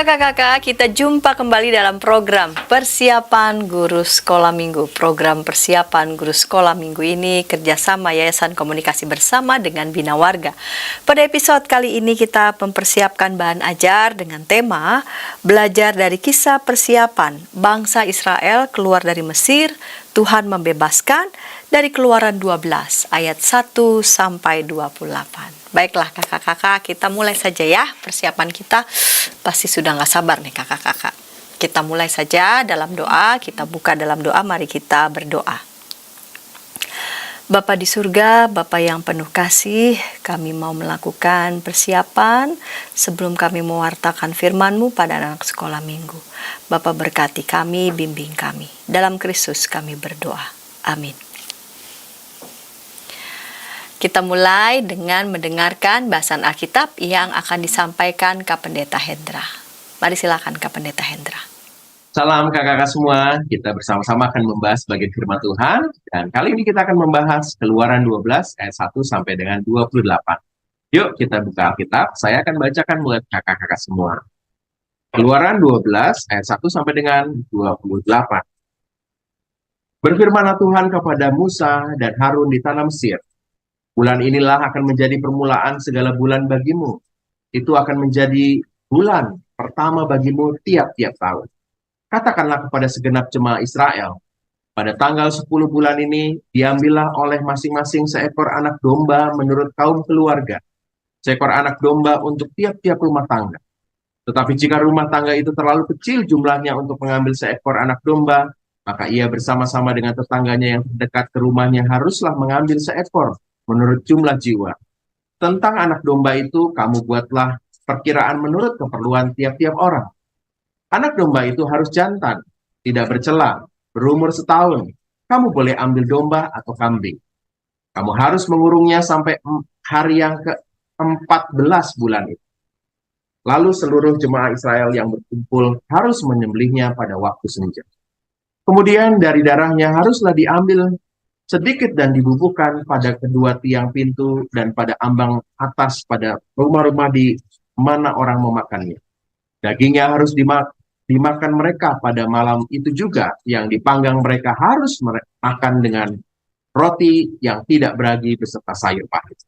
Kakak-kakak, kita jumpa kembali dalam program Persiapan Guru Sekolah Minggu. Program Persiapan Guru Sekolah Minggu ini kerjasama Yayasan Komunikasi Bersama dengan Bina Warga. Pada episode kali ini kita mempersiapkan bahan ajar dengan tema Belajar dari Kisah Persiapan Bangsa Israel keluar dari Mesir, Tuhan membebaskan, dari Keluaran 12 ayat 1 sampai 28. Baiklah kakak-kakak, kita mulai saja ya persiapan kita. Pasti sudah gak sabar nih kakak-kakak. Kita mulai saja dalam doa, kita buka dalam doa, mari kita berdoa. Bapa di surga, Bapa yang penuh kasih, kami mau melakukan persiapan sebelum kami mewartakan firman-Mu pada anak sekolah minggu. Bapa berkati kami, bimbing kami. Dalam Kristus kami berdoa. Amin. Kita mulai dengan mendengarkan bahasan Alkitab yang akan disampaikan Kak Pendeta Hendra. Mari silakan Kak Pendeta Hendra. Salam kakak-kakak semua, kita bersama-sama akan membahas bagian firman Tuhan. Dan kali ini kita akan membahas Keluaran 12 ayat 1 sampai dengan 28. Yuk kita buka Alkitab, saya akan bacakan buat kakak-kakak semua. Keluaran 12 ayat 1 sampai dengan 28. Berfirmanlah Tuhan kepada Musa dan Harun di tanah Mesir. Bulan inilah akan menjadi permulaan segala bulan bagimu. Itu akan menjadi bulan pertama bagimu tiap-tiap tahun. Katakanlah kepada segenap jemaah Israel, pada tanggal 10 bulan ini, diambillah oleh masing-masing seekor anak domba menurut kaum keluarga. Seekor anak domba untuk tiap-tiap rumah tangga. Tetapi jika rumah tangga itu terlalu kecil jumlahnya untuk mengambil seekor anak domba, maka ia bersama-sama dengan tetangganya yang terdekat ke rumahnya haruslah mengambil seekor menurut jumlah jiwa. Tentang anak domba itu, kamu buatlah perkiraan menurut keperluan tiap-tiap orang. Anak domba itu harus jantan, tidak bercela, berumur setahun. Kamu boleh ambil domba atau kambing. Kamu harus mengurungnya sampai hari yang ke-14 bulan itu. Lalu seluruh jemaah Israel yang berkumpul harus menyembelihnya pada waktu senja. Kemudian dari darahnya haruslah diambil sedikit dan dibubuhkan pada kedua tiang pintu dan pada ambang atas pada rumah-rumah di mana orang memakannya. Dagingnya harus dimakan mereka pada malam itu juga, yang dipanggang mereka harus makan dengan roti yang tidak beragi beserta sayur pahit.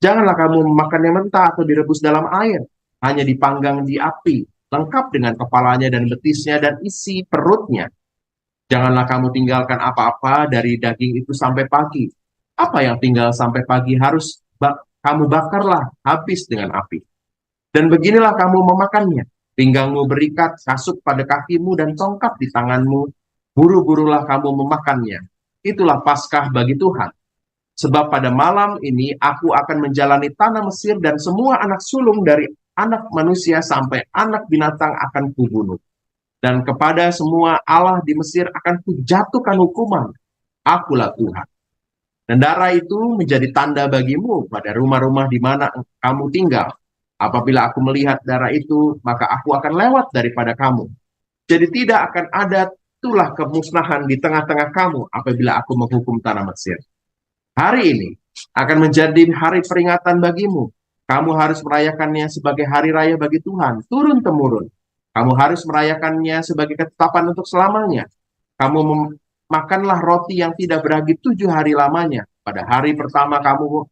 Janganlah kamu memakannya mentah atau direbus dalam air, hanya dipanggang di api, lengkap dengan kepalanya dan betisnya dan isi perutnya. Janganlah kamu tinggalkan apa-apa dari daging itu sampai pagi. Apa yang tinggal sampai pagi harus kamu bakarlah habis dengan api. Dan beginilah kamu memakannya. Pinggangmu berikat, kasut pada kakimu, dan tongkat di tanganmu. Buru-burulah kamu memakannya. Itulah Paskah bagi Tuhan. Sebab pada malam ini aku akan menjalani tanah Mesir dan semua anak sulung dari anak manusia sampai anak binatang akan kubunuh. Dan kepada semua Allah di Mesir akan kujatuhkan hukuman. Akulah Tuhan. Dan darah itu menjadi tanda bagimu pada rumah-rumah di mana kamu tinggal. Apabila aku melihat darah itu, maka aku akan lewat daripada kamu. Jadi tidak akan ada tulah kemusnahan di tengah-tengah kamu apabila aku menghukum tanah Mesir. Hari ini akan menjadi hari peringatan bagimu. Kamu harus merayakannya sebagai hari raya bagi Tuhan, turun-temurun. Kamu harus merayakannya sebagai ketetapan untuk selamanya. Kamu makanlah roti yang tidak beragi 7 hari lamanya. Pada hari pertama kamu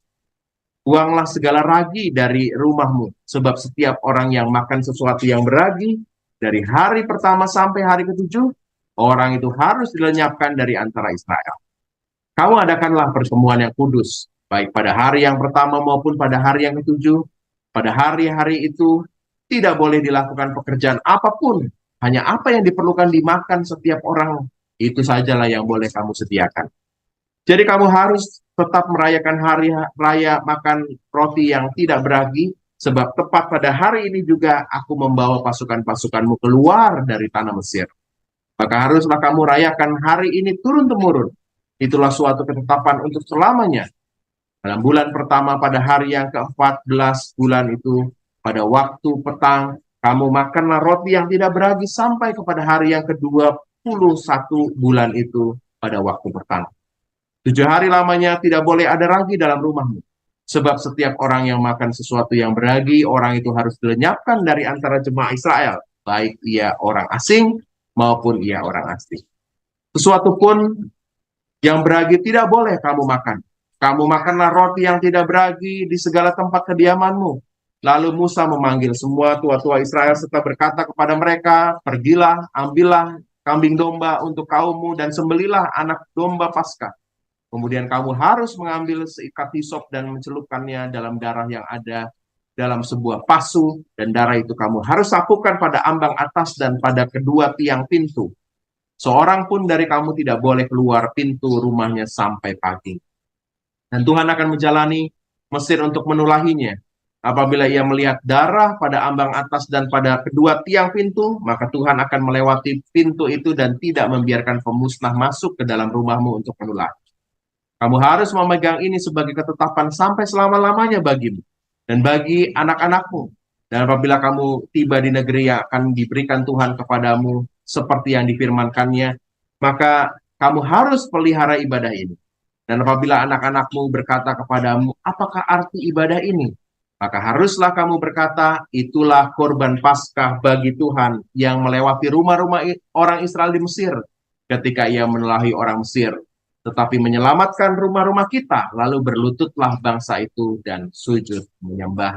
buanglah segala ragi dari rumahmu. Sebab setiap orang yang makan sesuatu yang beragi, dari hari pertama sampai hari ke-7, orang itu harus dilenyapkan dari antara Israel. Kamu adakanlah pertemuan yang kudus, baik pada hari yang pertama maupun pada hari yang ke-7. Pada hari-hari itu, tidak boleh dilakukan pekerjaan apapun, hanya apa yang diperlukan dimakan setiap orang, itu sajalah yang boleh kamu sediakan. Jadi kamu harus tetap merayakan hari raya makan roti yang tidak beragi, sebab tepat pada hari ini juga aku membawa pasukan-pasukanmu keluar dari tanah Mesir. Maka haruslah kamu rayakan hari ini turun-temurun. Itulah suatu ketetapan untuk selamanya. Dalam bulan pertama pada hari yang ke-14 bulan itu, pada waktu petang, kamu makanlah roti yang tidak beragi sampai kepada hari yang ke-21 bulan itu pada waktu petang. 7 hari lamanya tidak boleh ada ragi dalam rumahmu. Sebab setiap orang yang makan sesuatu yang beragi, orang itu harus dilenyapkan dari antara jemaah Israel. baik ia orang asing maupun ia orang asli. Sesuatu pun yang beragi tidak boleh kamu makan. Kamu makanlah roti yang tidak beragi di segala tempat kediamanmu. Lalu Musa memanggil semua tua-tua Israel serta berkata kepada mereka, pergilah, ambillah kambing domba untuk kaummu dan sembelilah anak domba Paskah. Kemudian kamu harus mengambil seikat hisop dan mencelupkannya dalam darah yang ada dalam sebuah pasu, dan darah itu kamu harus sapukan pada ambang atas dan pada kedua tiang pintu. Seorang pun dari kamu tidak boleh keluar pintu rumahnya sampai pagi. Dan Tuhan akan menjalani Mesir untuk menulahinya. Apabila ia melihat darah pada ambang atas dan pada kedua tiang pintu, maka Tuhan akan melewati pintu itu dan tidak membiarkan pemusnah masuk ke dalam rumahmu untuk menulah. Kamu harus memegang ini sebagai ketetapan sampai selama-lamanya bagimu dan bagi anak-anakmu. Dan apabila kamu tiba di negeri yang akan diberikan Tuhan kepadamu seperti yang difirmankannya, maka kamu harus pelihara ibadah ini. Dan apabila anak-anakmu berkata kepadamu, apakah arti ibadah ini? Maka haruslah kamu berkata, itulah korban Paskah bagi Tuhan yang melewati rumah-rumah orang Israel di Mesir ketika ia menulahi orang Mesir, tetapi menyelamatkan rumah-rumah kita. Lalu berlututlah bangsa itu dan sujud menyembah.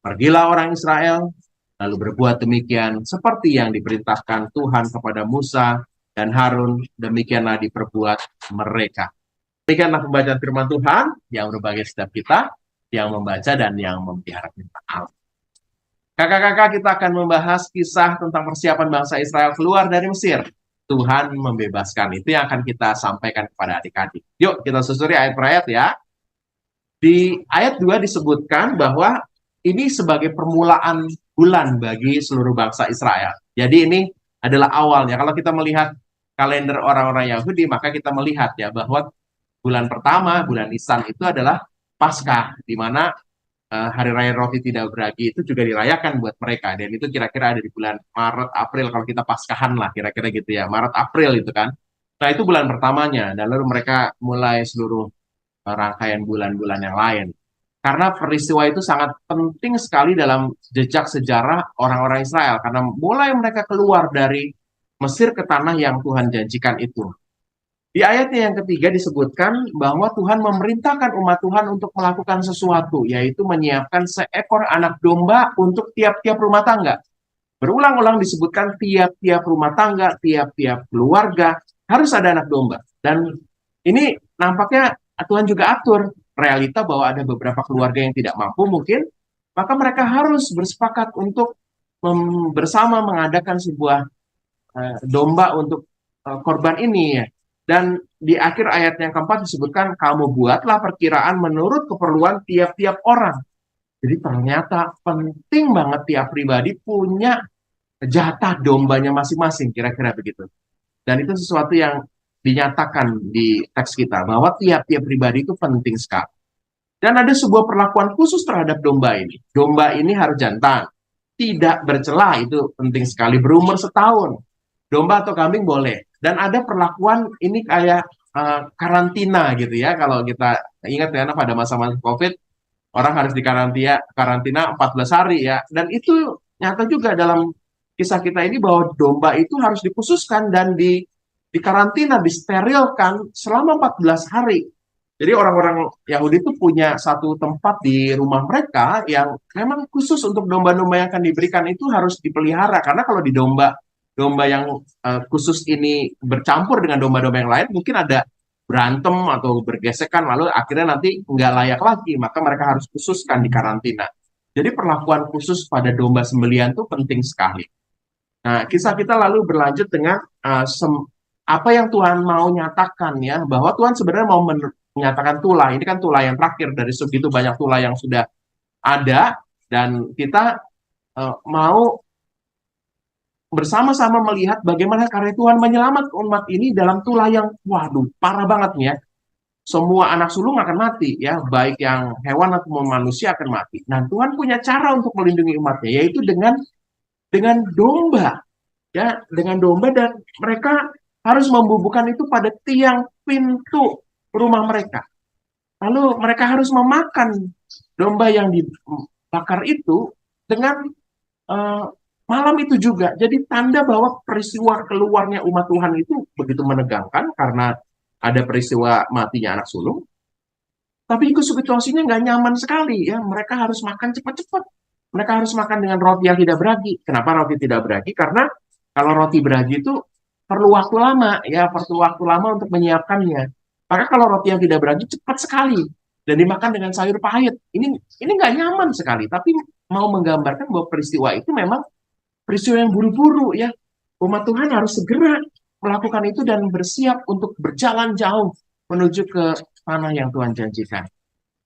Pergilah orang Israel, lalu berbuat demikian seperti yang diperintahkan Tuhan kepada Musa dan Harun, demikianlah diperbuat mereka. Demikianlah pembacaan firman Tuhan yang berbagai setiap kita, yang membaca dan yang memelihara firman Allah. Kakak-kakak, kita akan membahas kisah tentang persiapan bangsa Israel keluar dari Mesir. Tuhan membebaskan, itu yang akan kita sampaikan kepada adik-adik. Yuk kita susuri ayat per ayat ya. Di ayat 2 disebutkan bahwa ini sebagai permulaan bulan bagi seluruh bangsa Israel. Jadi ini adalah awalnya. Kalau kita melihat kalender orang-orang Yahudi, maka kita melihat ya bahwa bulan pertama, bulan Nisan itu adalah Paskah, di mana Hari Raya Roti Tidak Beragi itu juga dirayakan buat mereka. Dan itu kira-kira ada di bulan Maret, April, kalau kita Paskahan lah, kira-kira gitu ya. Maret, April itu kan. Nah itu bulan pertamanya, dan lalu mereka mulai seluruh rangkaian bulan-bulan yang lain. Karena peristiwa itu sangat penting sekali dalam jejak sejarah orang-orang Israel. Karena mulai mereka keluar dari Mesir ke tanah yang Tuhan janjikan itu. Di ayatnya yang ketiga disebutkan bahwa Tuhan memerintahkan umat Tuhan untuk melakukan sesuatu, yaitu menyiapkan seekor anak domba untuk tiap-tiap rumah tangga. Berulang-ulang disebutkan tiap-tiap rumah tangga, tiap-tiap keluarga harus ada anak domba. Dan ini nampaknya Tuhan juga atur realita bahwa ada beberapa keluarga yang tidak mampu mungkin, maka mereka harus bersepakat untuk bersama mengadakan sebuah domba untuk korban ini ya. Dan di akhir ayat yang keempat disebutkan, kamu buatlah perkiraan menurut keperluan tiap-tiap orang. Jadi ternyata penting banget tiap pribadi punya jatah dombanya masing-masing, kira-kira begitu. Dan itu sesuatu yang dinyatakan di teks kita, bahwa tiap-tiap pribadi itu penting sekali. Dan ada sebuah perlakuan khusus terhadap domba ini. Domba ini harus jantan, tidak bercela, itu penting sekali, berumur setahun. Domba atau kambing boleh. Dan ada perlakuan ini kayak karantina gitu ya. Kalau kita ingat ya, pada masa-masa COVID, orang harus karantina 14 hari ya. Dan itu nyata juga dalam kisah kita ini bahwa domba itu harus dikhususkan dan dikarantina, disterilkan selama 14 hari. Jadi orang-orang Yahudi itu punya satu tempat di rumah mereka yang memang khusus untuk domba-domba yang akan diberikan itu harus dipelihara. Karena kalau di domba yang khusus ini bercampur dengan domba-domba yang lain, mungkin ada berantem atau bergesekan, lalu akhirnya nanti nggak layak lagi, maka mereka harus khususkan di karantina. Jadi perlakuan khusus pada domba sembelihan itu penting sekali. Nah, kisah kita lalu berlanjut dengan apa yang Tuhan mau nyatakan ya, bahwa Tuhan sebenarnya mau menyatakan tulah. Ini kan tulah yang terakhir dari segitu banyak tulah yang sudah ada, dan kita mau bersama-sama melihat bagaimana karya Tuhan menyelamatkan umat ini dalam tulah yang, waduh, parah banget nih ya. Semua anak sulung akan mati ya, baik yang hewan atau manusia akan mati. Nah, Tuhan punya cara untuk melindungi umatnya, yaitu dengan domba, ya, dengan domba, dan mereka harus membubuhkan itu pada tiang pintu rumah mereka. Lalu mereka harus memakan domba yang dibakar itu dengan malam itu juga. Jadi tanda bahwa peristiwa keluarnya umat Tuhan itu begitu menegangkan karena ada peristiwa matinya anak sulung. Tapi itu situasinya nggak nyaman sekali ya. Mereka harus makan cepat-cepat. Mereka harus makan dengan roti yang tidak beragi. Kenapa roti tidak beragi? Karena kalau roti beragi itu perlu waktu lama ya, perlu waktu lama untuk menyiapkannya. Maka kalau roti yang tidak beragi cepat sekali dan dimakan dengan sayur pahit. Ini nggak nyaman sekali. Tapi mau menggambarkan bahwa peristiwa itu memang peristiwa yang buru-buru ya. Umat Tuhan harus segera melakukan itu dan bersiap untuk berjalan jauh menuju ke tanah yang Tuhan janjikan.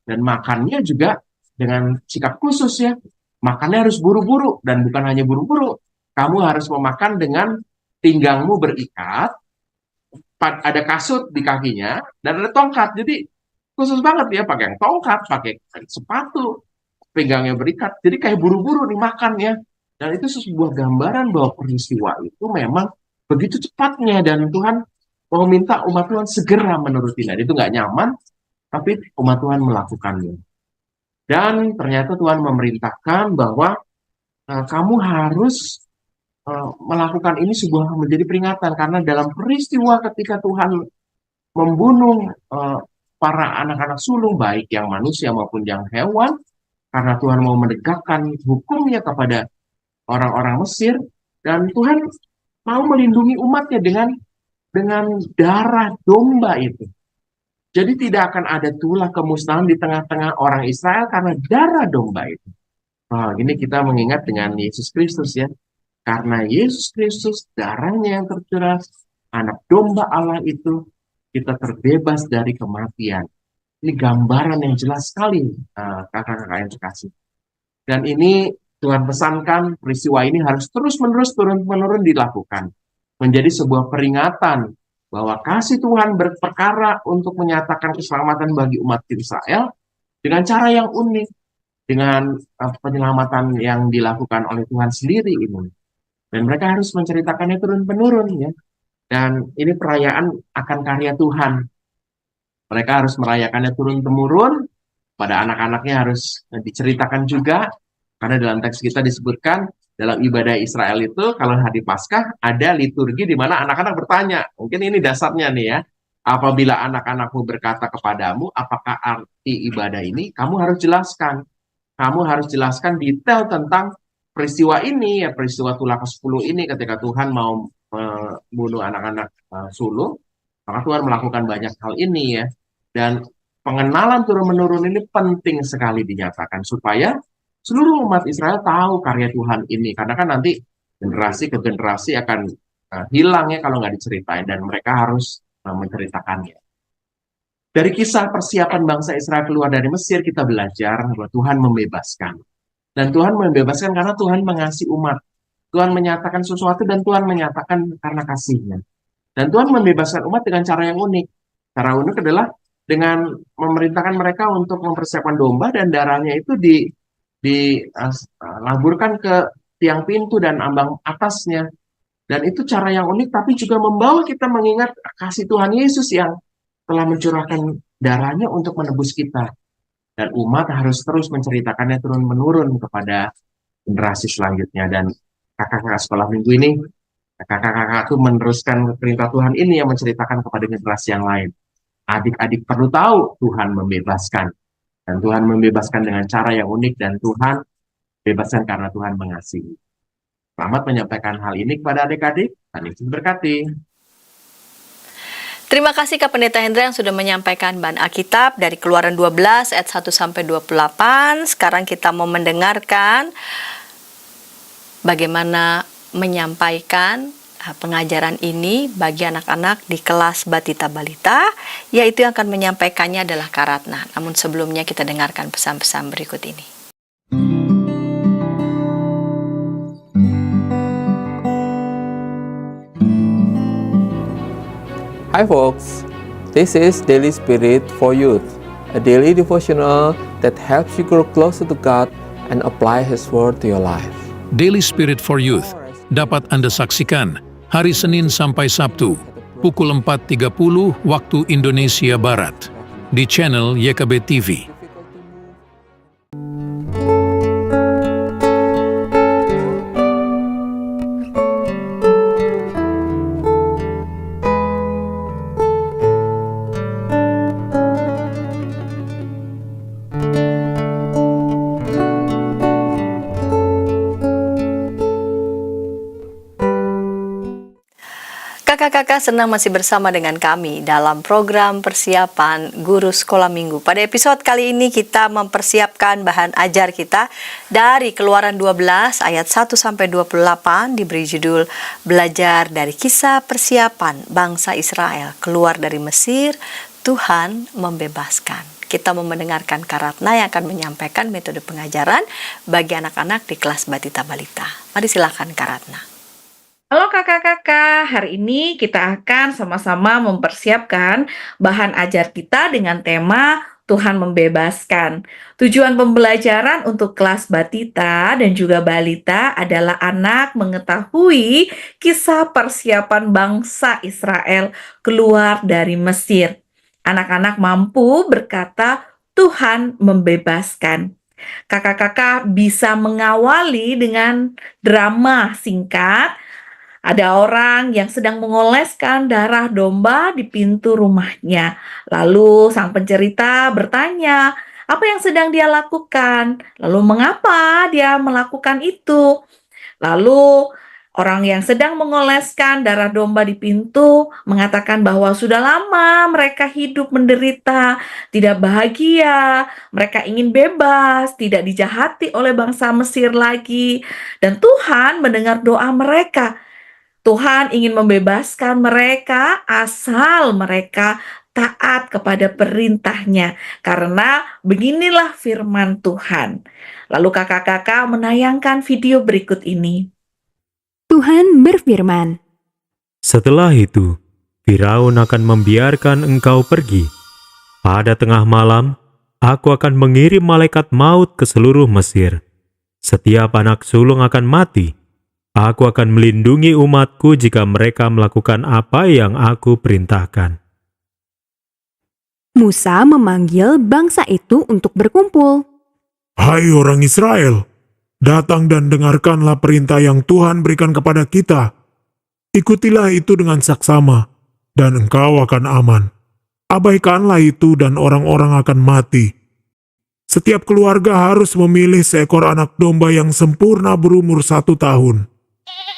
Dan makannya juga dengan sikap khusus ya. Makannya harus buru-buru dan bukan hanya buru-buru. Kamu harus memakan dengan pinggangmu berikat, ada kasut di kakinya dan ada tongkat. Jadi khusus banget ya, pakai tongkat, pakai sepatu, pinggangnya berikat. Jadi kayak buru-buru nih makan ya. Dan itu sebuah gambaran bahwa peristiwa itu memang begitu cepatnya dan Tuhan mau minta umat Tuhan segera menuruti. Itu nggak nyaman, tapi umat Tuhan melakukannya. Dan ternyata Tuhan memerintahkan bahwa kamu harus melakukan ini sebuah menjadi peringatan karena dalam peristiwa ketika Tuhan membunuh para anak-anak sulung baik yang manusia maupun yang hewan karena Tuhan mau menegakkan hukumnya kepada orang-orang Mesir dan Tuhan mau melindungi umatnya dengan darah domba itu. Jadi tidak akan ada tulah kemusnahan di tengah-tengah orang Israel karena darah domba itu. Ini kita mengingat dengan Yesus Kristus ya. Karena Yesus Kristus, darahnya yang tercurah, anak domba Allah itu, kita terbebas dari kematian. Ini gambaran yang jelas sekali, kakak-kakak yang terkasih. Dan ini Tuhan pesankan peristiwa ini harus terus-menerus turun-menurun dilakukan. Menjadi sebuah peringatan bahwa kasih Tuhan berperkara untuk menyatakan keselamatan bagi umat Israel dengan cara yang unik, dengan penyelamatan yang dilakukan oleh Tuhan sendiri ini. Dan mereka harus menceritakannya turun-menurun ya. Dan ini perayaan akan karya Tuhan. Mereka harus merayakannya turun-temurun, pada anak-anaknya harus diceritakan juga, karena dalam teks kita disebutkan dalam ibadah Israel itu kalau hari Paskah ada liturgi di mana anak-anak bertanya. Mungkin ini dasarnya nih ya. Apabila anak-anakmu berkata kepadamu, apakah arti ibadah ini? Kamu harus jelaskan. Kamu harus jelaskan detail tentang peristiwa ini, ya peristiwa tulah ke-10 ini ketika Tuhan mau membunuh anak-anak sulung, maka Tuhan melakukan banyak hal ini ya. Dan pengenalan turun-menurun ini penting sekali dinyatakan supaya seluruh umat Israel tahu karya Tuhan ini. Karena kan nanti generasi ke generasi akan hilang ya kalau nggak diceritain. Dan mereka harus menceritakannya. Dari kisah persiapan bangsa Israel keluar dari Mesir, kita belajar bahwa Tuhan membebaskan. Dan Tuhan membebaskan karena Tuhan mengasihi umat. Tuhan menyatakan sesuatu dan Tuhan menyatakan karena kasihnya. Dan Tuhan membebaskan umat dengan cara yang unik. Cara unik adalah dengan memerintahkan mereka untuk mempersiapkan domba dan darahnya itu dilaburkan ke tiang pintu dan ambang atasnya. Dan itu cara yang unik tapi juga membawa kita mengingat kasih Tuhan Yesus yang telah mencurahkan darahnya untuk menebus kita. Dan umat harus terus menceritakannya turun-menurun kepada generasi selanjutnya. Dan kakak-kakak sekolah minggu ini, kakak-kakak itu meneruskan perintah Tuhan ini yang menceritakan kepada generasi yang lain. Adik-adik perlu tahu Tuhan membebaskan. Dan Tuhan membebaskan dengan cara yang unik dan Tuhan bebaskan karena Tuhan mengasihi. Selamat menyampaikan hal ini kepada adik-adik. Dan Yesus berkati. Terima kasih Kak Pendeta Hendra yang sudah menyampaikan bahan Alkitab dari Keluaran 12 ayat 1 sampai 28. Sekarang kita mau mendengarkan bagaimana menyampaikan pengajaran ini bagi anak-anak di kelas Batita Balita, yaitu yang akan menyampaikannya adalah Kak Ratna. Namun sebelumnya kita dengarkan pesan-pesan berikut ini. Hi folks, this is Daily Spirit for Youth, a daily devotional that helps you grow closer to God and apply His Word to your life. Daily Spirit for Youth dapat Anda saksikan hari Senin sampai Sabtu, pukul 4.30 waktu Indonesia Barat, di channel YKB TV. Kakak-kakak senang masih bersama dengan kami dalam program persiapan guru sekolah minggu. Pada episode kali ini kita mempersiapkan bahan ajar kita dari Keluaran 12 ayat 1-28 diberi judul Belajar dari Kisah Persiapan Bangsa Israel Keluar dari Mesir, Tuhan Membebaskan. Kita mau mendengarkan Kak Ratna yang akan menyampaikan metode pengajaran bagi anak-anak di kelas Batita Balita. Mari silakan Kak Ratna. Halo kakak-kakak, hari ini kita akan sama-sama mempersiapkan bahan ajar kita dengan tema Tuhan Membebaskan. Tujuan pembelajaran untuk kelas Batita dan juga Balita adalah anak mengetahui kisah persiapan bangsa Israel keluar dari Mesir. Anak-anak mampu berkata, Tuhan membebaskan. Kakak-kakak bisa mengawali dengan drama singkat. Ada orang yang sedang mengoleskan darah domba di pintu rumahnya. Lalu sang pencerita bertanya, apa yang sedang dia lakukan? Lalu mengapa dia melakukan itu? Lalu orang yang sedang mengoleskan darah domba di pintu mengatakan bahwa sudah lama mereka hidup menderita, tidak bahagia, mereka ingin bebas, tidak dijahati oleh bangsa Mesir lagi. Dan Tuhan mendengar doa mereka. Tuhan ingin membebaskan mereka asal mereka taat kepada perintahnya. Karena beginilah firman Tuhan. Lalu kakak-kakak menayangkan video berikut ini. Tuhan berfirman, Setelah itu, Firaun akan membiarkan engkau pergi. Pada tengah malam, aku akan mengirim malaikat maut ke seluruh Mesir. Setiap anak sulung akan mati. Aku akan melindungi umatku jika mereka melakukan apa yang aku perintahkan. Musa memanggil bangsa itu untuk berkumpul. Hai orang Israel, datang dan dengarkanlah perintah yang Tuhan berikan kepada kita. Ikutilah itu dengan saksama, dan engkau akan aman. Abaikanlah itu dan orang-orang akan mati. Setiap keluarga harus memilih seekor anak domba yang sempurna berumur 1 tahun.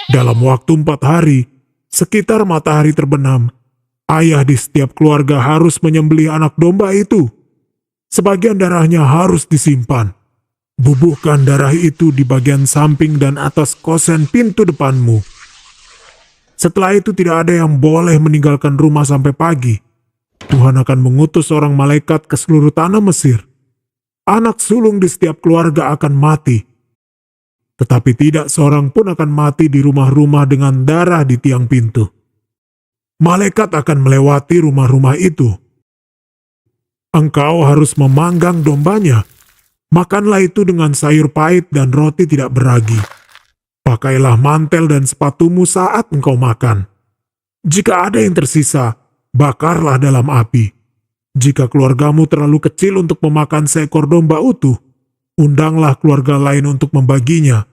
Dalam waktu 4 hari, sekitar matahari terbenam, ayah di setiap keluarga harus menyembelih anak domba itu. Sebagian darahnya harus disimpan. Bubuhkan darah itu di bagian samping dan atas kosen pintu depanmu. Setelah itu tidak ada yang boleh meninggalkan rumah sampai pagi. Tuhan akan mengutus seorang malaikat ke seluruh tanah Mesir. Anak sulung di setiap keluarga akan mati. Tetapi tidak seorang pun akan mati di rumah-rumah dengan darah di tiang pintu. Malaikat akan melewati rumah-rumah itu. Engkau harus memanggang dombanya. Makanlah itu dengan sayur pahit dan roti tidak beragi. Pakailah mantel dan sepatumu saat engkau makan. Jika ada yang tersisa, bakarlah dalam api. Jika keluargamu terlalu kecil untuk memakan seekor domba utuh, undanglah keluarga lain untuk membaginya.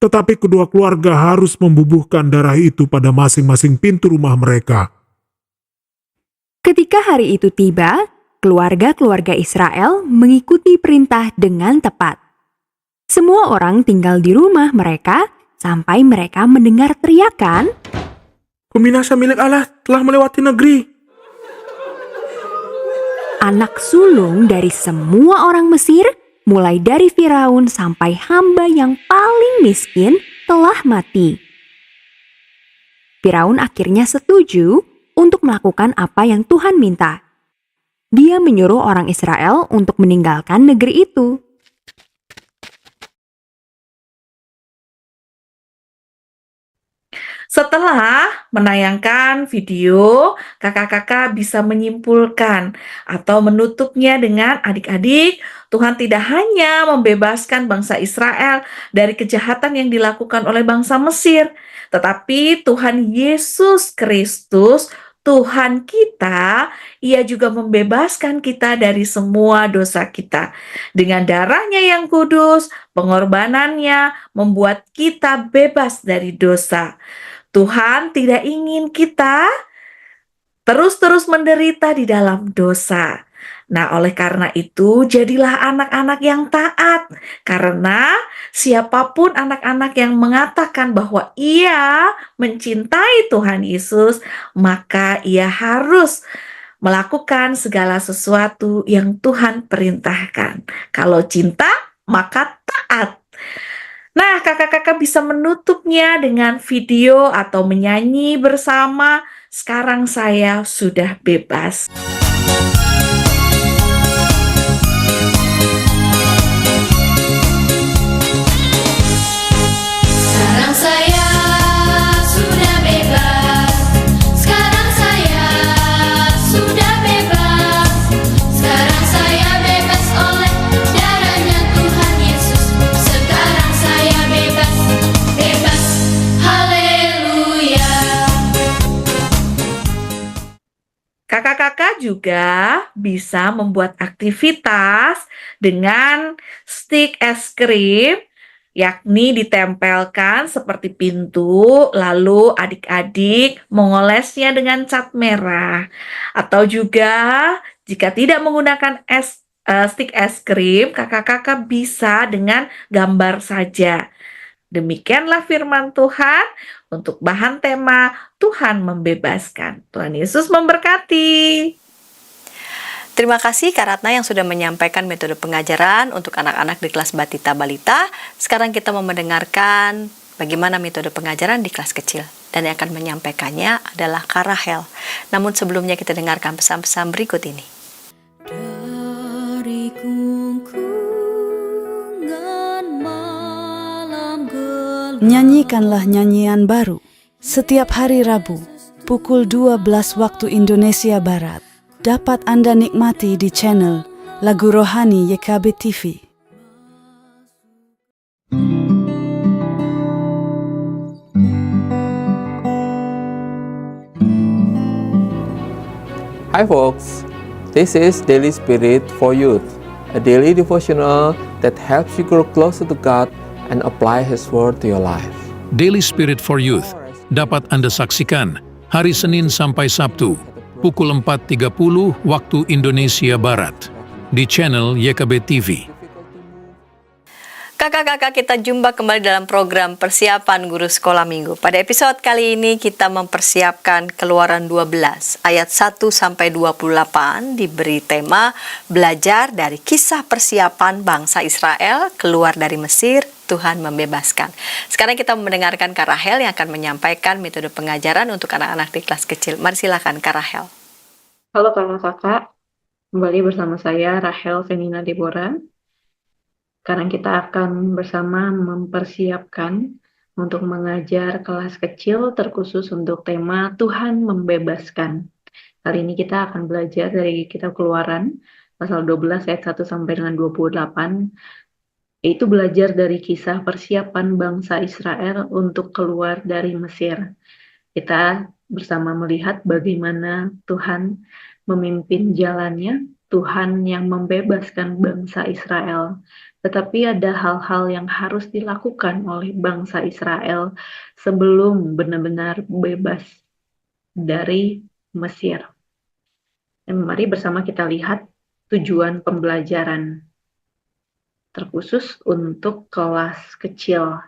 Tetapi kedua keluarga harus membubuhkan darah itu pada masing-masing pintu rumah mereka. Ketika hari itu tiba, keluarga-keluarga Israel mengikuti perintah dengan tepat. Semua orang tinggal di rumah mereka sampai mereka mendengar teriakan, Peminasa milik Allah telah melewati negeri. anak sulung dari semua orang Mesir, mulai dari Firaun sampai hamba yang paling miskin, telah mati. Firaun akhirnya setuju untuk melakukan apa yang Tuhan minta. Dia menyuruh orang Israel untuk meninggalkan negeri itu. Setelah menayangkan video, kakak-kakak bisa menyimpulkan atau menutupnya dengan adik-adik, Tuhan tidak hanya membebaskan bangsa Israel dari kejahatan yang dilakukan oleh bangsa Mesir, tetapi Tuhan Yesus Kristus, Tuhan kita, Ia juga membebaskan kita dari semua dosa kita. Dengan darahnya yang kudus, pengorbanannya membuat kita bebas dari dosa. Tuhan tidak ingin kita terus-terus menderita di dalam dosa. Nah, oleh karena itu, jadilah anak-anak yang taat, karena siapapun anak-anak yang mengatakan bahwa ia mencintai Tuhan Yesus, maka ia harus melakukan segala sesuatu yang Tuhan perintahkan. Kalau cinta, maka taat. Nah, kakak-kakak bisa menutupnya dengan video atau menyanyi bersama. Sekarang saya sudah bebas. Sekarang saya sudah bebas. Sekarang saya sudah bebas. Sekarang saya bebas oleh darahnya Tuhan Yesus. Sekarang saya bebas, bebas. Haleluya. Kakak-kakak juga bisa membuat aktivitas dengan stik es krim, yakni ditempelkan seperti pintu, lalu adik-adik mengolesnya dengan cat merah. Atau juga jika tidak menggunakan stik es krim, kakak-kakak bisa dengan gambar saja. Demikianlah firman Tuhan untuk bahan tema Tuhan membebaskan. Tuhan Yesus memberkati. Terima kasih Kak Ratna yang sudah menyampaikan metode pengajaran untuk anak-anak di kelas Batita Balita. Sekarang kita mau mendengarkan bagaimana metode pengajaran di kelas kecil. Dan yang akan menyampaikannya adalah Kak Rahel. Namun sebelumnya kita dengarkan pesan-pesan berikut ini. Dari kungkungan malam gelap. Nyanyikanlah nyanyian baru setiap hari Rabu pukul 12 waktu Indonesia Barat. Dapat Anda nikmati di channel Lagu Rohani YKB TV. Hi folks, this is Daily Spirit for Youth, a daily devotional that helps you grow closer to God and apply His Word to your life. Daily Spirit for Youth dapat Anda saksikan hari Senin sampai Sabtu pukul 4.30 waktu Indonesia Barat di channel YKB TV. Kakak-kakak, kita jumpa kembali dalam program Persiapan Guru Sekolah Minggu. Pada episode kali ini kita mempersiapkan Keluaran 12 ayat 1 sampai 28 diberi tema belajar dari kisah persiapan bangsa Israel keluar dari Mesir, Tuhan membebaskan. Sekarang kita mendengarkan Kak Rahel yang akan menyampaikan metode pengajaran untuk anak-anak di kelas kecil. Mari silakan Kak Rahel. Halo kakak-kakak, kembali bersama saya Rahel Venina Deborah. Sekarang kita akan bersama mempersiapkan untuk mengajar kelas kecil terkhusus untuk tema Tuhan membebaskan. Kali ini kita akan belajar dari kitab Keluaran pasal 12 ayat 1 sampai dengan 28, yaitu belajar dari kisah persiapan bangsa Israel untuk keluar dari Mesir. Kita bersama melihat bagaimana Tuhan memimpin jalannya, Tuhan yang membebaskan bangsa Israel. Tetapi ada hal-hal yang harus dilakukan oleh bangsa Israel sebelum benar-benar bebas dari Mesir. Dan mari bersama kita lihat tujuan pembelajaran terkhusus untuk kelas kecil.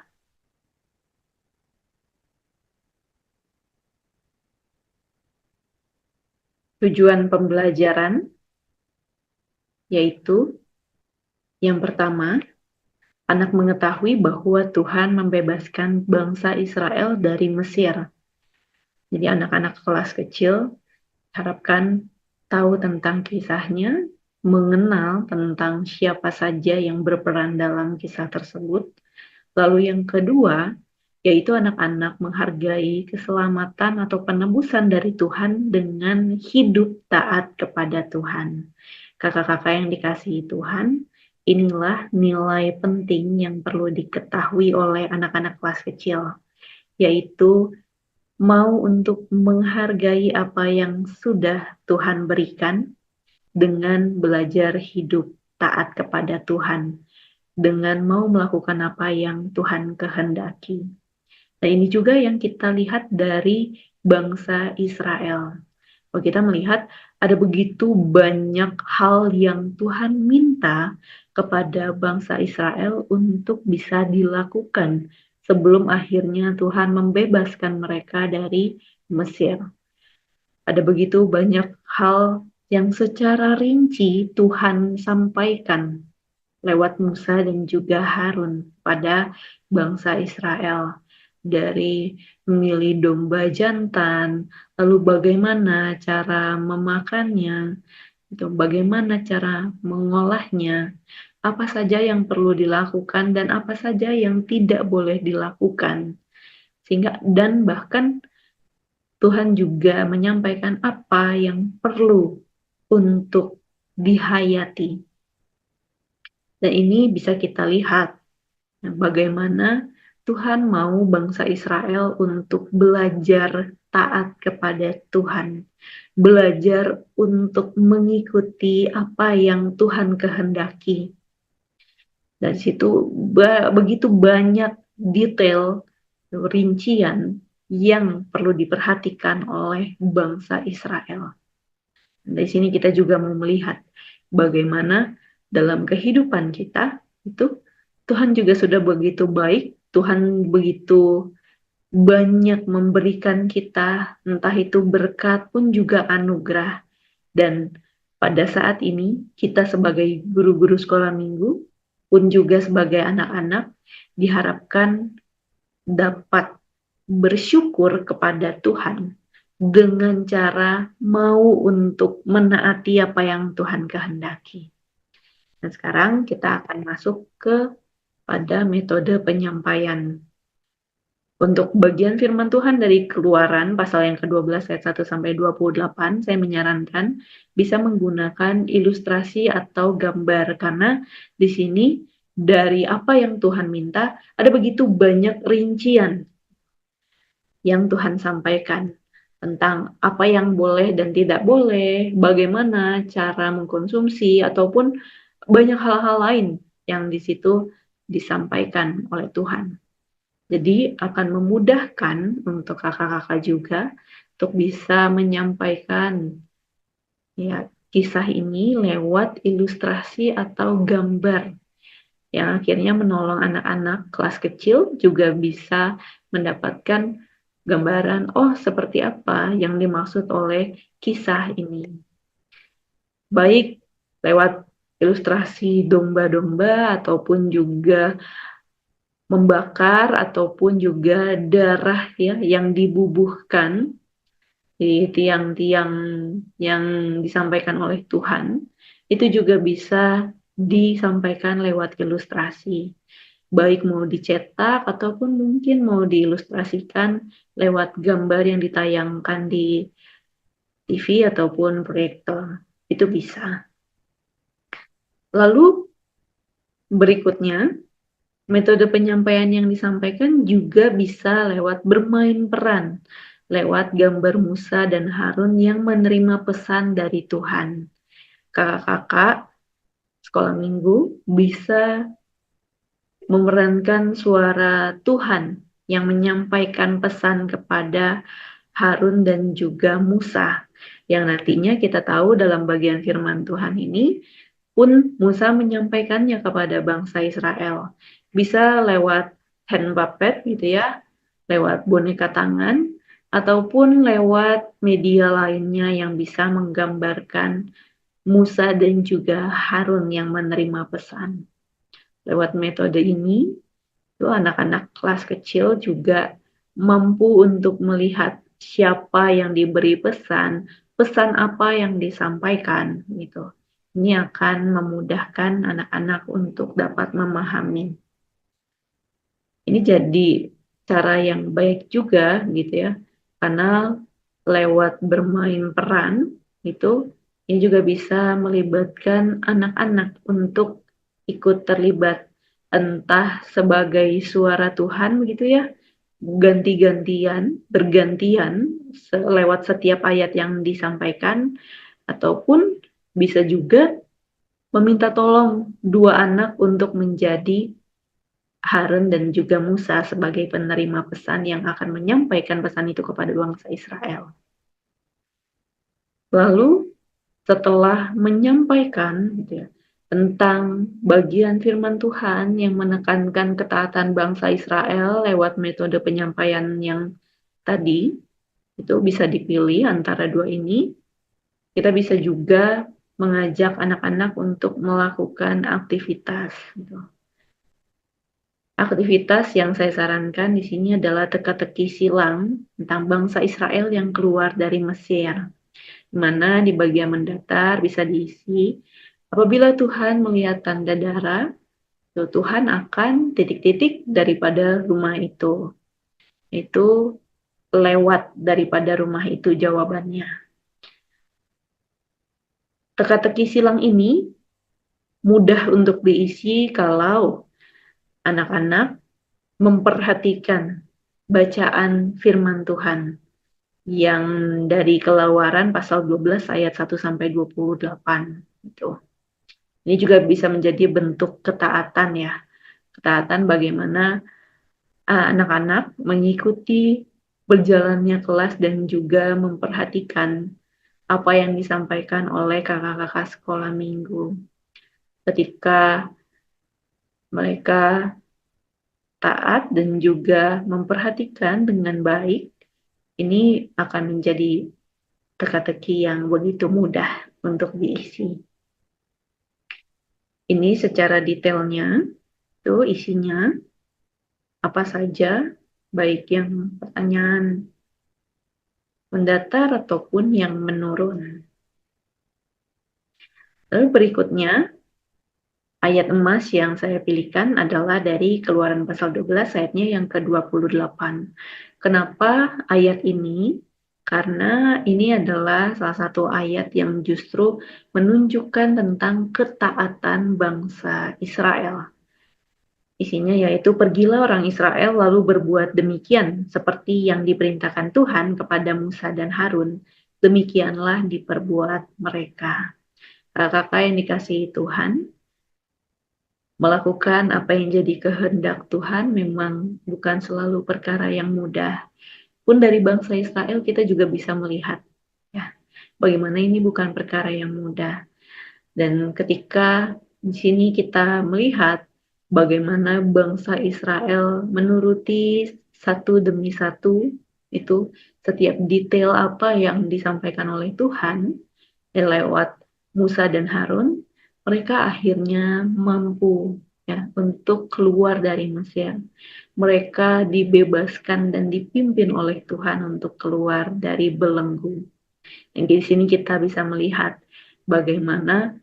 Tujuan pembelajaran yaitu yang pertama, anak mengetahui bahwa Tuhan membebaskan bangsa Israel dari Mesir. Jadi anak-anak kelas kecil harapkan tahu tentang kisahnya, mengenal tentang siapa saja yang berperan dalam kisah tersebut. Lalu yang kedua, yaitu anak-anak menghargai keselamatan atau penebusan dari Tuhan dengan hidup taat kepada Tuhan. Kakak-kakak yang dikasihi Tuhan, inilah nilai penting yang perlu diketahui oleh anak-anak kelas kecil, yaitu mau untuk menghargai apa yang sudah Tuhan berikan dengan belajar hidup taat kepada Tuhan, dengan mau melakukan apa yang Tuhan kehendaki. Nah, ini juga yang kita lihat dari bangsa Israel. Kalau kita melihat ada begitu banyak hal yang Tuhan minta kepada bangsa Israel untuk bisa dilakukan sebelum akhirnya Tuhan membebaskan mereka dari Mesir. Ada begitu banyak hal yang secara rinci Tuhan sampaikan lewat Musa dan juga Harun pada bangsa Israel. Dari memilih domba jantan, lalu bagaimana cara memakannya, itu bagaimana cara mengolahnya, apa saja yang perlu dilakukan dan apa saja yang tidak boleh dilakukan. Sehingga dan bahkan Tuhan juga menyampaikan apa yang perlu untuk dihayati. Dan ini bisa kita lihat bagaimana Tuhan mau bangsa Israel untuk belajar taat kepada Tuhan, belajar untuk mengikuti apa yang Tuhan kehendaki. Dari situ begitu banyak detail, rincian yang perlu diperhatikan oleh bangsa Israel. Dari sini kita juga mau melihat bagaimana dalam kehidupan kita itu Tuhan juga sudah begitu baik, Tuhan begitu banyak memberikan kita, entah itu berkat pun juga anugerah. Dan pada saat ini kita sebagai guru-guru sekolah minggu pun juga sebagai anak-anak diharapkan dapat bersyukur kepada Tuhan dengan cara mau untuk menaati apa yang Tuhan kehendaki. Dan sekarang kita akan masuk pada metode penyampaian. Untuk bagian firman Tuhan dari Keluaran pasal yang ke-12 ayat 1 sampai 28, saya menyarankan bisa menggunakan ilustrasi atau gambar karena di sini dari apa yang Tuhan minta ada begitu banyak rincian yang Tuhan sampaikan tentang apa yang boleh dan tidak boleh, bagaimana cara mengkonsumsi, ataupun banyak hal-hal lain yang di situ disampaikan oleh Tuhan. Jadi akan memudahkan untuk kakak-kakak juga untuk bisa menyampaikan ya kisah ini lewat ilustrasi atau gambar yang akhirnya menolong anak-anak kelas kecil juga bisa mendapatkan gambaran, oh seperti apa yang dimaksud oleh kisah ini. Baik lewat ilustrasi domba-domba ataupun juga membakar ataupun juga darah ya yang dibubuhkan di tiang-tiang yang disampaikan oleh Tuhan, itu juga bisa disampaikan lewat ilustrasi. Baik mau dicetak ataupun mungkin mau diilustrasikan lewat gambar yang ditayangkan di TV ataupun proyektor. Itu bisa. Lalu berikutnya, metode penyampaian yang disampaikan juga bisa lewat bermain peran, lewat gambar Musa dan Harun yang menerima pesan dari Tuhan. Kakak-kakak sekolah minggu bisa memerankan suara Tuhan yang menyampaikan pesan kepada Harun dan juga Musa. Yang nantinya kita tahu dalam bagian firman Tuhan ini pun Musa menyampaikannya kepada bangsa Israel. Bisa lewat hand puppet gitu ya, lewat boneka tangan, ataupun lewat media lainnya yang bisa menggambarkan Musa dan juga Harun yang menerima pesan. Lewat metode ini, itu anak-anak kelas kecil juga mampu untuk melihat siapa yang diberi pesan, pesan apa yang disampaikan gitu. Ini akan memudahkan anak-anak untuk dapat memahami. Ini jadi cara yang baik juga gitu ya, karena lewat bermain peran itu ini juga bisa melibatkan anak-anak untuk ikut terlibat, entah sebagai suara Tuhan begitu ya, bergantian lewat setiap ayat yang disampaikan, ataupun bisa juga meminta tolong dua anak untuk menjadi Harun dan juga Musa sebagai penerima pesan yang akan menyampaikan pesan itu kepada bangsa Israel. Lalu setelah menyampaikan gitu ya, tentang bagian firman Tuhan yang menekankan ketaatan bangsa Israel lewat metode penyampaian yang tadi, itu bisa dipilih antara dua ini. Kita bisa juga mengajak anak-anak untuk melakukan aktivitas. Gitu. Aktivitas yang saya sarankan di sini adalah teka-teki silang tentang bangsa Israel yang keluar dari Mesir. Di mana di bagian mendatar bisa diisi, apabila Tuhan melihat tanda darah, Tuhan akan titik-titik daripada rumah itu. Itu lewat daripada rumah itu jawabannya. Teka-teki silang ini mudah untuk diisi kalau anak-anak memperhatikan bacaan firman Tuhan yang dari Keluaran pasal 12 ayat 1 sampai 28 gitu. Ini juga bisa menjadi bentuk ketaatan ya. Ketaatan bagaimana anak-anak mengikuti berjalannya kelas dan juga memperhatikan apa yang disampaikan oleh kakak-kakak sekolah minggu. Ketika mereka taat dan juga memperhatikan dengan baik, ini akan menjadi teka-teki yang begitu mudah untuk diisi. Ini secara detailnya, itu isinya apa saja, baik yang pertanyaan mendatar ataupun yang menurun. Lalu berikutnya, ayat emas yang saya pilihkan adalah dari Keluaran pasal 12 ayatnya yang ke-28. Kenapa ayat ini? Karena ini adalah salah satu ayat yang justru menunjukkan tentang ketaatan bangsa Israel. Isinya yaitu, pergilah orang Israel lalu berbuat demikian seperti yang diperintahkan Tuhan kepada Musa dan Harun. Demikianlah diperbuat mereka. Kakak yang dikasihi Tuhan, melakukan apa yang jadi kehendak Tuhan memang bukan selalu perkara yang mudah. Pun dari bangsa Israel kita juga bisa melihat ya, bagaimana ini bukan perkara yang mudah. Dan ketika di sini kita melihat bagaimana bangsa Israel menuruti satu demi satu itu setiap detail apa yang disampaikan oleh Tuhan lewat Musa dan Harun, mereka akhirnya mampu ya untuk keluar dari Mesir. Mereka dibebaskan dan dipimpin oleh Tuhan untuk keluar dari belenggu. Dan di sini kita bisa melihat bagaimana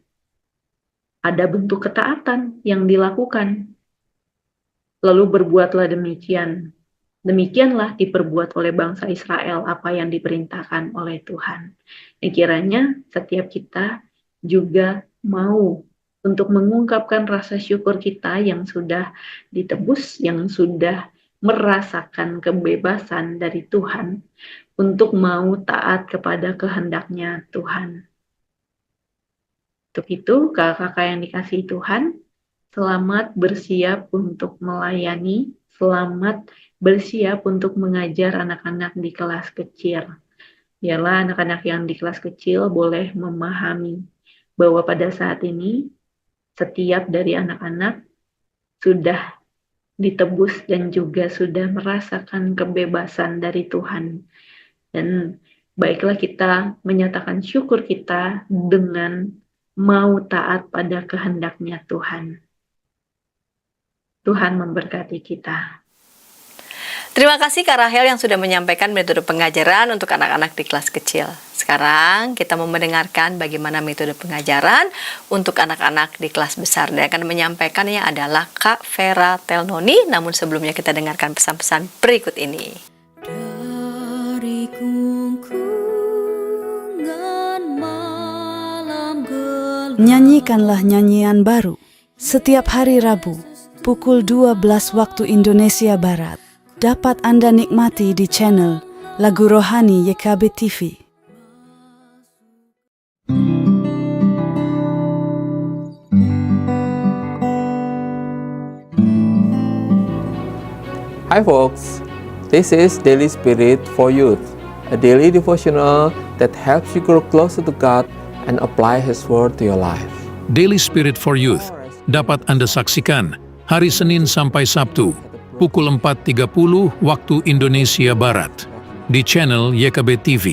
ada bentuk ketaatan yang dilakukan. Lalu berbuatlah demikian. Demikianlah diperbuat oleh bangsa Israel apa yang diperintahkan oleh Tuhan. Dan kiranya setiap kita juga mau untuk mengungkapkan rasa syukur kita yang sudah ditebus, yang sudah merasakan kebebasan dari Tuhan, untuk mau taat kepada kehendaknya Tuhan. Untuk itu, kakak-kakak yang dikasihi Tuhan, selamat bersiap untuk melayani, selamat bersiap untuk mengajar anak-anak di kelas kecil. Biarlah anak-anak yang di kelas kecil boleh memahami bahwa pada saat ini setiap dari anak-anak sudah ditebus dan juga sudah merasakan kebebasan dari Tuhan. Dan baiklah kita menyatakan syukur kita dengan mau taat pada kehendaknya Tuhan. Tuhan memberkati kita. Terima kasih Kak Rahel yang sudah menyampaikan metode pengajaran untuk anak-anak di kelas kecil. Sekarang kita mau mendengarkan bagaimana metode pengajaran untuk anak-anak di kelas besar. Dan akan menyampaikannya adalah Kak Vera Telnoni. Namun sebelumnya kita dengarkan pesan-pesan berikut ini. Dari gungkungan malam gelap. Nyanyikanlah nyanyian baru setiap hari Rabu pukul 12 waktu Indonesia Barat. Dapat Anda nikmati di channel Lagu Rohani YKB TV. Hi folks, this is Daily Spirit for Youth, a daily devotional that helps you grow closer to God and apply His Word to your life. Daily Spirit for Youth dapat Anda saksikan hari Senin sampai Sabtu, pukul 4.30 waktu Indonesia Barat, di channel YKB TV.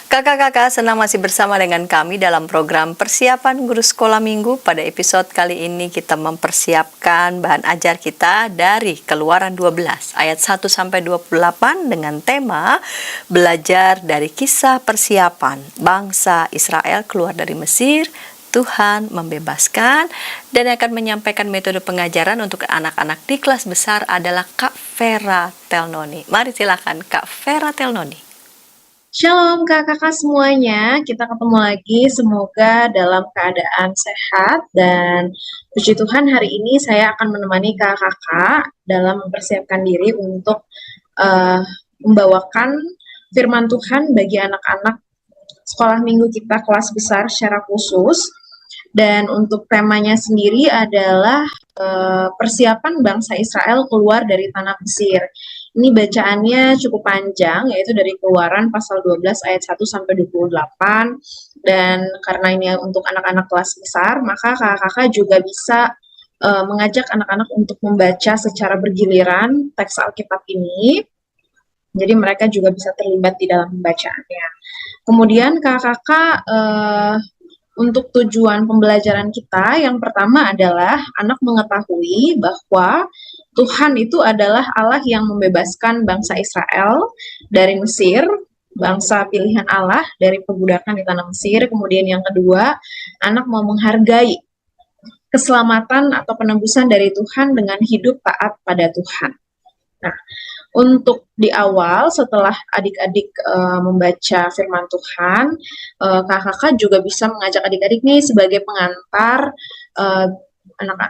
Kakak-kakak, senang masih bersama dengan kami dalam program Persiapan Guru Sekolah Minggu. Pada episode kali ini kita mempersiapkan bahan ajar kita dari Keluaran 12 ayat 1-28 dengan tema belajar dari kisah persiapan bangsa Israel keluar dari Mesir, Tuhan membebaskan, dan yang akan menyampaikan metode pengajaran untuk anak-anak di kelas besar adalah Kak Vera Telnoni. Mari silakan Kak Vera Telnoni. Shalom kakak-kakak semuanya, kita ketemu lagi, semoga dalam keadaan sehat dan puji Tuhan hari ini saya akan menemani kakak-kakak dalam mempersiapkan diri untuk membawakan firman Tuhan bagi anak-anak sekolah minggu kita kelas besar secara khusus. Dan untuk temanya sendiri adalah persiapan bangsa Israel keluar dari tanah Mesir. Ini bacaannya cukup panjang, yaitu dari Keluaran pasal 12 ayat 1-28. Dan karena ini untuk anak-anak kelas besar, maka kakak-kakak juga bisa mengajak anak-anak untuk membaca secara bergiliran teks Alkitab ini. Jadi mereka juga bisa terlibat di dalam pembacaannya. Kemudian kakak-kakak untuk tujuan pembelajaran kita, yang pertama adalah anak mengetahui bahwa Tuhan itu adalah Allah yang membebaskan bangsa Israel dari Mesir, bangsa pilihan Allah dari perbudakan di tanah Mesir. Kemudian yang kedua, anak mau menghargai keselamatan atau penebusan dari Tuhan dengan hidup taat pada Tuhan. Nah, untuk di awal setelah adik-adik membaca firman Tuhan, kakak-kakak juga bisa mengajak adik-adik nih sebagai pengantar,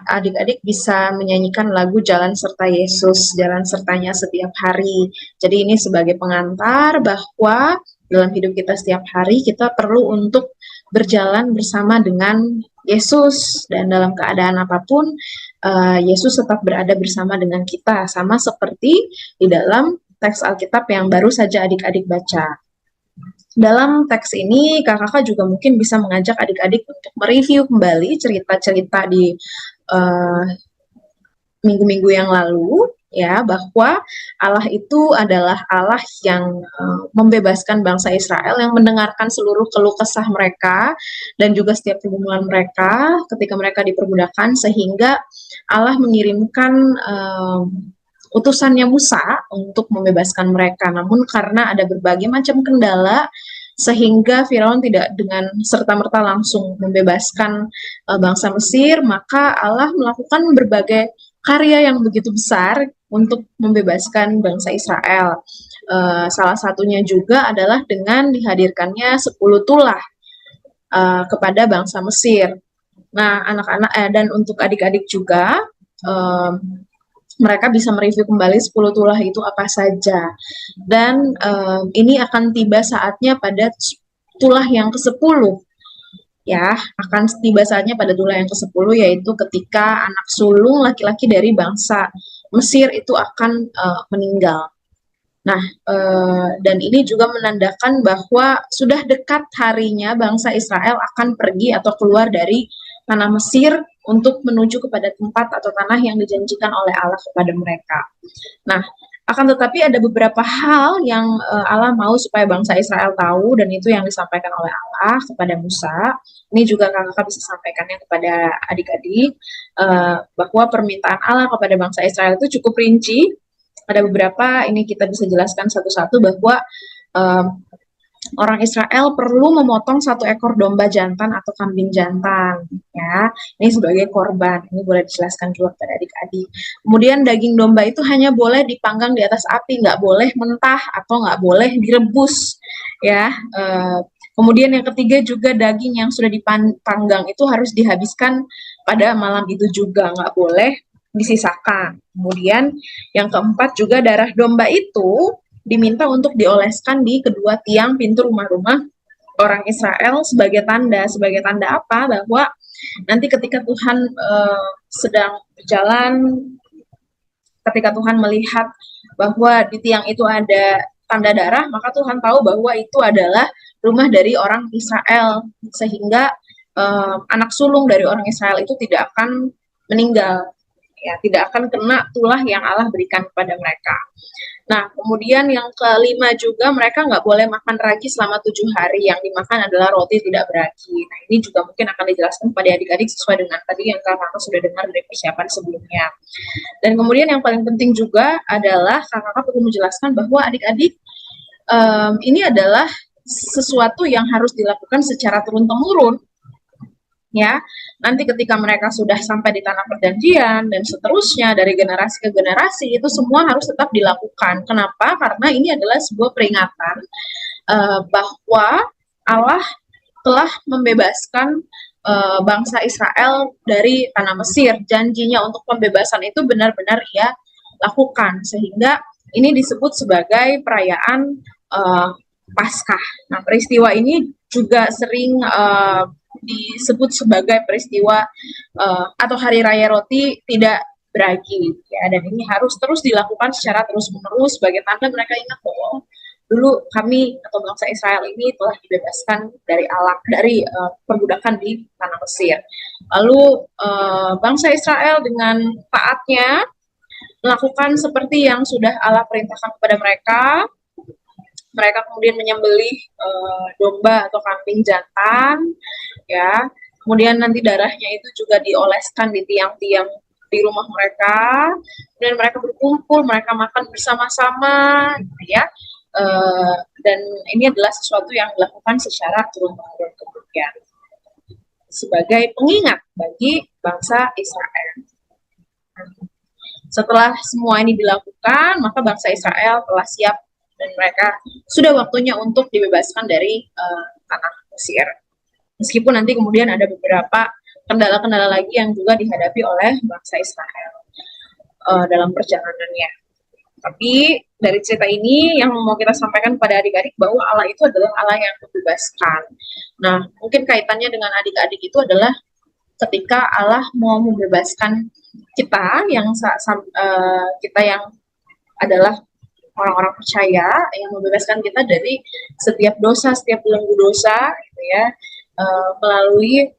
adik-adik bisa menyanyikan lagu Jalan Serta Yesus, Jalan Sertanya Setiap Hari. Jadi ini sebagai pengantar bahwa dalam hidup kita setiap hari kita perlu untuk berjalan bersama dengan Yesus, dan dalam keadaan apapun Yesus tetap berada bersama dengan kita, sama seperti di dalam teks Alkitab yang baru saja adik-adik baca. Dalam teks ini kakak-kakak juga mungkin bisa mengajak adik-adik untuk mereview kembali cerita-cerita di minggu-minggu yang lalu, ya, bahwa Allah itu adalah Allah yang membebaskan bangsa Israel, yang mendengarkan seluruh keluh kesah mereka dan juga setiap pergumulan mereka ketika mereka diperbudakan, sehingga Allah mengirimkan utusannya Musa untuk membebaskan mereka. Namun karena ada berbagai macam kendala, sehingga Firaun tidak dengan serta-merta langsung membebaskan bangsa Mesir, maka Allah melakukan berbagai karya yang begitu besar untuk membebaskan bangsa Israel. Salah satunya juga adalah dengan dihadirkannya 10 tulah kepada bangsa Mesir. Nah, anak-anak dan untuk adik-adik juga, mereka bisa mereview kembali 10 tulah itu apa saja. Dan ini akan tiba saatnya pada tulah yang ke-10. Ya, akan tiba saatnya pada tulah yang ke-10, yaitu ketika anak sulung laki-laki dari bangsa Mesir itu akan meninggal. Nah, dan ini juga menandakan bahwa sudah dekat harinya bangsa Israel akan pergi atau keluar dari tanah Mesir untuk menuju kepada tempat atau tanah yang dijanjikan oleh Allah kepada mereka. Nah, akan tetapi ada beberapa hal yang Allah mau supaya bangsa Israel tahu, dan itu yang disampaikan oleh Allah kepada Musa. Ini juga kakak bisa sampaikannya kepada adik-adik, bahwa permintaan Allah kepada bangsa Israel itu cukup rinci. Ada beberapa, ini kita bisa jelaskan satu-satu, bahwa orang Israel perlu memotong 1 ekor domba jantan atau kambing jantan, ya. Ini sebagai korban. Ini boleh dijelaskan juga kepada adik-adik. Kemudian daging domba itu hanya boleh dipanggang di atas api, nggak boleh mentah atau nggak boleh direbus, ya. Kemudian yang ketiga juga daging yang sudah dipanggang itu harus dihabiskan pada malam itu juga, nggak boleh disisakan. Kemudian yang keempat juga darah domba itu diminta untuk dioleskan di kedua tiang pintu rumah-rumah orang Israel sebagai tanda apa? Bahwa nanti ketika Tuhan sedang berjalan, ketika Tuhan melihat bahwa di tiang itu ada tanda darah, maka Tuhan tahu bahwa itu adalah rumah dari orang Israel, sehingga anak sulung dari orang Israel itu tidak akan meninggal, ya, tidak akan kena tulah yang Allah berikan kepada mereka. Nah, kemudian yang kelima juga, mereka nggak boleh makan ragi selama 7 hari. Yang dimakan adalah roti tidak beragi. Nah, ini juga mungkin akan dijelaskan kepada adik-adik sesuai dengan tadi yang kakak sudah dengar dari persiapan sebelumnya. Dan kemudian yang paling penting juga adalah kakak perlu menjelaskan bahwa adik-adik ini adalah sesuatu yang harus dilakukan secara turun-temurun. Ya, nanti ketika mereka sudah sampai di tanah perjanjian dan seterusnya dari generasi ke generasi, itu semua harus tetap dilakukan. Kenapa? Karena ini adalah sebuah peringatan bahwa Allah telah membebaskan bangsa Israel dari tanah Mesir. Janjinya untuk pembebasan itu benar-benar ia lakukan, sehingga ini disebut sebagai perayaan Paskah. Nah, peristiwa ini juga sering disebut sebagai peristiwa atau hari raya roti tidak beragi, ya, dan ini harus terus dilakukan secara terus-menerus sebagai tanda mereka ingat bahwa dulu kami atau bangsa Israel ini telah dibebaskan dari perbudakan di tanah Mesir. Lalu bangsa Israel dengan taatnya melakukan seperti yang sudah Allah perintahkan kepada mereka. Mereka kemudian menyembelih domba atau kambing jantan, ya. Kemudian nanti darahnya itu juga dioleskan di tiang-tiang di rumah mereka. Kemudian mereka berkumpul, mereka makan bersama-sama, ya. Dan ini adalah sesuatu yang dilakukan secara turun-temurun kemudian sebagai pengingat bagi bangsa Israel. Setelah semua ini dilakukan, maka bangsa Israel telah siap dan mereka sudah waktunya untuk dibebaskan dari tanah Mesir. Meskipun nanti kemudian ada beberapa kendala-kendala lagi yang juga dihadapi oleh bangsa Israel dalam perjalanannya. Tapi dari cerita ini yang mau kita sampaikan pada adik-adik bahwa Allah itu adalah Allah yang membebaskan. Nah, mungkin kaitannya dengan adik-adik itu adalah ketika Allah mau membebaskan kita yang adalah orang-orang percaya, yang membebaskan kita dari setiap dosa, setiap belenggu dosa, gitu ya, melalui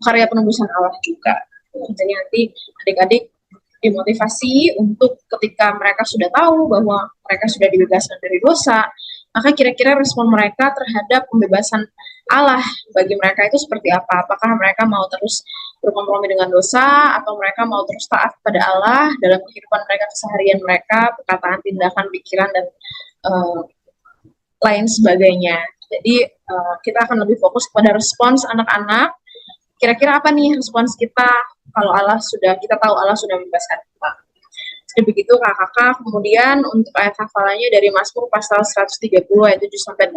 karya penebusan Allah juga. Jadi nanti adik-adik dimotivasi untuk ketika mereka sudah tahu bahwa mereka sudah dibebaskan dari dosa, maka kira-kira respon mereka terhadap pembebasan Allah bagi mereka itu seperti apa? Apakah mereka mau terus berkompromi dengan dosa, atau mereka mau terus taat kepada Allah dalam kehidupan mereka, keseharian mereka, perkataan, tindakan, pikiran, dan lain sebagainya. Jadi kita akan lebih fokus pada respons anak-anak. Kira-kira apa nih respons kita kalau kita tahu Allah sudah membebaskan kita. Jadi begitu kakak-kakak. Kemudian untuk ayat hafalannya dari Mazmur pasal 130 ayat 7-8.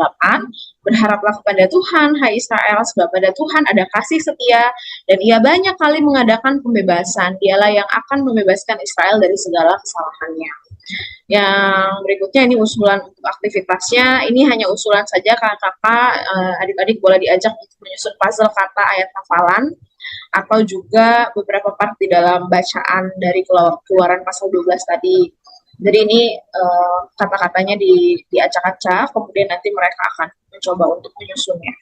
Berharaplah kepada Tuhan, hai Israel, sebab pada Tuhan ada kasih setia, dan ia banyak kali mengadakan pembebasan. Dialah yang akan membebaskan Israel dari segala kesalahannya. Yang berikutnya ini usulan untuk aktivitasnya. Ini hanya usulan saja kakak-kakak. Adik-adik boleh diajak untuk menyusun puzzle kata ayat hafalan, atau juga beberapa part di dalam bacaan dari Keluaran pasal 12 tadi. Jadi ini kata-katanya diacak-acak, kemudian nanti mereka akan mencoba untuk menyusunnya.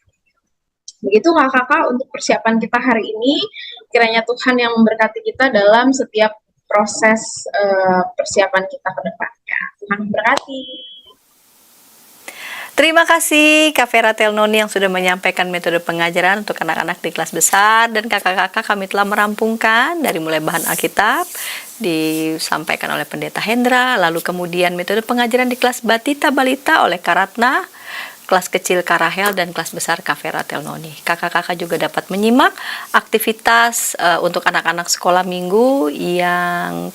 Begitu kakak-kakak untuk persiapan kita hari ini. Kiranya Tuhan yang memberkati kita dalam setiap proses persiapan kita ke depannya. Tuhan memberkati. Terima kasih Kak Vera Telnoni yang sudah menyampaikan metode pengajaran untuk anak-anak di kelas besar, dan kakak-kakak kami telah merampungkan dari mulai bahan Alkitab disampaikan oleh Pendeta Hendra, lalu kemudian metode pengajaran di kelas Batita Balita oleh Kak Ratna, kelas kecil Kak Rahel, dan kelas besar Kak Vera Telnoni. Kakak-kakak juga dapat menyimak aktivitas untuk anak-anak sekolah minggu yang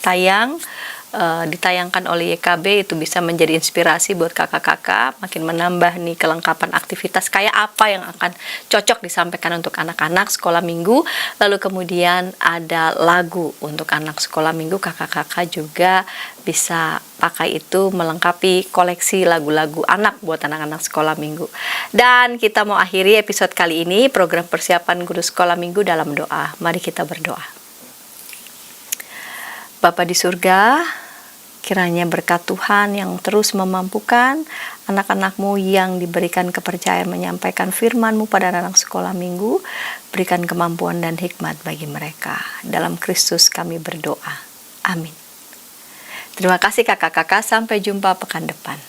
ditayangkan oleh YKB. Itu bisa menjadi inspirasi buat kakak-kakak makin menambah nih kelengkapan aktivitas kayak apa yang akan cocok disampaikan untuk anak-anak sekolah minggu. Lalu kemudian ada lagu untuk anak sekolah minggu, kakak-kakak juga bisa pakai itu melengkapi koleksi lagu-lagu anak buat anak-anak sekolah minggu. Dan kita mau akhiri episode kali ini program persiapan guru sekolah minggu dalam doa. Mari kita berdoa. Bapa di surga, Kiranya berkat Tuhan yang terus memampukan anak-anak-Mu yang diberikan kepercayaan menyampaikan firman-Mu pada anak sekolah minggu, berikan kemampuan dan hikmat bagi mereka. Dalam Kristus kami berdoa. Amin. Terima kasih kakak-kakak, sampai jumpa pekan depan.